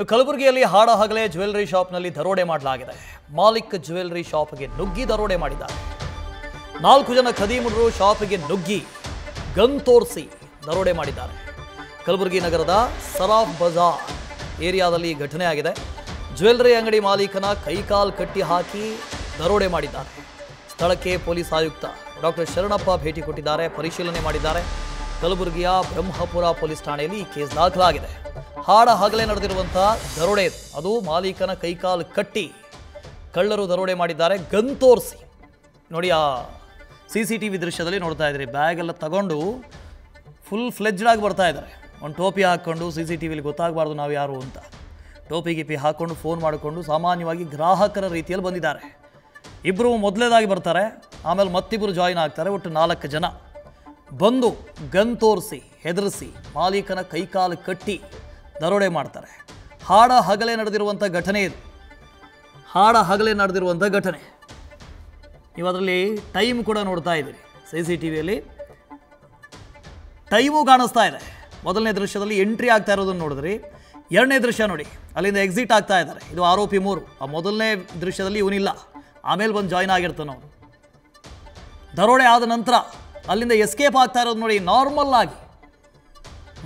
ಕಲಬುರಗಿಯಲ್ಲಿ ಹಾಡಹಗಲೇ ಜ್ಯುವೆಲ್ಲರಿ ಶಾಪ್ನಲ್ಲಿ ದರೋಡೆ ಮಾಡಲಾಗಿದೆ. ಮಾಲಿಕ್ ಜ್ಯುವೆಲ್ಲರಿ ಶಾಪ್ಗೆ ನುಗ್ಗಿ ದರೋಡೆ ಮಾಡಿದ್ದಾರೆ. 4 ಜನ ಖದೀಮರು ಶಾಪ್ಗೆ ನುಗ್ಗಿ ಗನ್ ತೋರಿಸಿ ದರೋಡೆ ಮಾಡಿದ್ದಾರೆ. ಕಲಬುರಗಿ ನಗರದ ಸರಾಫ್ ಬಜಾರ್ ಏರಿಯಾದಲ್ಲಿ ಘಟನೆ ಆಗಿದೆ. ಜ್ಯುವೆಲ್ಲರಿ ಅಂಗಡಿ ಮಾಲೀಕನ ಕೈಕಾಲು ಕಟ್ಟಿ ಹಾಕಿ ದರೋಡೆ ಮಾಡಿದ್ದಾರೆ. ಸ್ಥಳಕ್ಕೆ ಪೊಲೀಸ್ ಆಯುಕ್ತ ಡಾಕ್ಟರ್ ಶರಣಪ್ಪ ಭೇಟಿ ಕೊಟ್ಟಿದ್ದಾರೆ, ಪರಿಶೀಲನೆ ಮಾಡಿದ್ದಾರೆ. ಕಲಬುರಗಿಯ ಬ್ರಹ್ಮಪುರ ಪೊಲೀಸ್ ಠಾಣೆಯಲ್ಲಿ ಈ ಕೇಸ್ ದಾಖಲಾಗಿದೆ. ಹಾಡಹಗಲೇ ನಡೆದಿರುವಂತಹ ದರೋಡೆ ಅದು ಮಾಲೀಕನ ಕೈಕಾಲು ಕಟ್ಟಿ ಕಳ್ಳರು ದರೋಡೆ ಮಾಡಿದ್ದಾರೆ. ಗನ್ ತೋರಿಸಿ ನೋಡಿ, ಆ CCTV ದೃಶ್ಯದಲ್ಲಿ ನೋಡ್ತಾ ಇದ್ರಿ. ಬ್ಯಾಗ್ ಎಲ್ಲ ತಗೊಂಡು ಫುಲ್ ಫ್ಲೆಜ್ಡ್ ಆಗಿ ಬರ್ತಾ ಇದ್ದಾರೆ. ಒಂದು ಟೋಪಿ ಹಾಕ್ಕೊಂಡು CCTVಲಿ ಗೊತ್ತಾಗಬಾರ್ದು ನಾವು ಯಾರು ಅಂತ. ಟೋಪಿ ಗಿಪಿ ಹಾಕ್ಕೊಂಡು ಫೋನ್ ಮಾಡಿಕೊಂಡು ಸಾಮಾನ್ಯವಾಗಿ ಗ್ರಾಹಕರ ರೀತಿಯಲ್ಲಿ ಬಂದಿದ್ದಾರೆ. ಇಬ್ಬರು ಮೊದಲೇದಾಗಿ ಬರ್ತಾರೆ, ಆಮೇಲೆ ಮತ್ತಿಬ್ಬರು ಜಾಯಿನ್ ಆಗ್ತಾರೆ. ಒಟ್ಟು 4 ಜನ ಬಂದು ಗನ್ ತೋರಿಸಿ ಹೆದರಿಸಿ ಮಾಲೀಕನ ಕೈಕಾಲು ಕಟ್ಟಿ ದರೋಡೆ ಮಾಡ್ತಾರೆ. ಹಾಡಹಗಲೇ ನಡೆದಿರುವಂಥ ಘಟನೆ ಇದು. ಹಾಡಹಗಲೇ ನಡೆದಿರುವಂಥ ಘಟನೆ. ನೀವು ಅದರಲ್ಲಿ ಟೈಮ್ ಕೂಡ ನೋಡ್ತಾ ಇದ್ದೀರಿ. CCTVಯಲ್ಲಿ ಟೈಮು ಕಾಣಿಸ್ತಾ ಇದೆ. ಮೊದಲನೇ ದೃಶ್ಯದಲ್ಲಿ ಎಂಟ್ರಿ ಆಗ್ತಾ ಇರೋದನ್ನು ನೋಡಿದ್ರಿ. ಎರಡನೇ ದೃಶ್ಯ ನೋಡಿ, ಅಲ್ಲಿಂದ ಎಕ್ಸಿಟ್ ಆಗ್ತಾ ಇದ್ದಾರೆ. ಇದು ಆರೋಪಿ 3. ಆ ಮೊದಲನೇ ದೃಶ್ಯದಲ್ಲಿ ಇವನಿಲ್ಲ, ಆಮೇಲೆ ಬಂದು ಜಾಯ್ನ್ ಆಗಿರ್ತಾನೆ ಅವನು. ದರೋಡೆ ಆದ ನಂತರ ಅಲ್ಲಿಂದ ಎಸ್ಕೇಪ್ ಆಗ್ತಾ ಇರೋದು ನೋಡಿ. ನಾರ್ಮಲ್ ಆಗಿ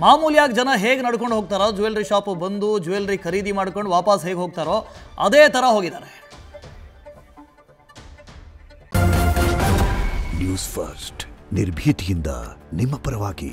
ಮಾಮೂಲಿಯಾಗಿ ಜನ ಹೇಗೆ ನಡ್ಕೊಂಡು ಹೋಗ್ತಾರೋ, ಜ್ಯುವೆಲ್ಲರಿ ಶಾಪ್ ಬಂದು ಜ್ಯುವೆಲ್ಲರಿ ಖರೀದಿ ಮಾಡ್ಕೊಂಡು ವಾಪಸ್ ಹೇಗೆ ಹೋಗ್ತಾರೋ ಅದೇ ಥರ ಹೋಗಿದ್ದಾರೆ. ನ್ಯೂಸ್ ಫಸ್ಟ್ ನಿರ್ಭೀತಿಯಿಂದ ನಿಮ್ಮ ಪರವಾಗಿ.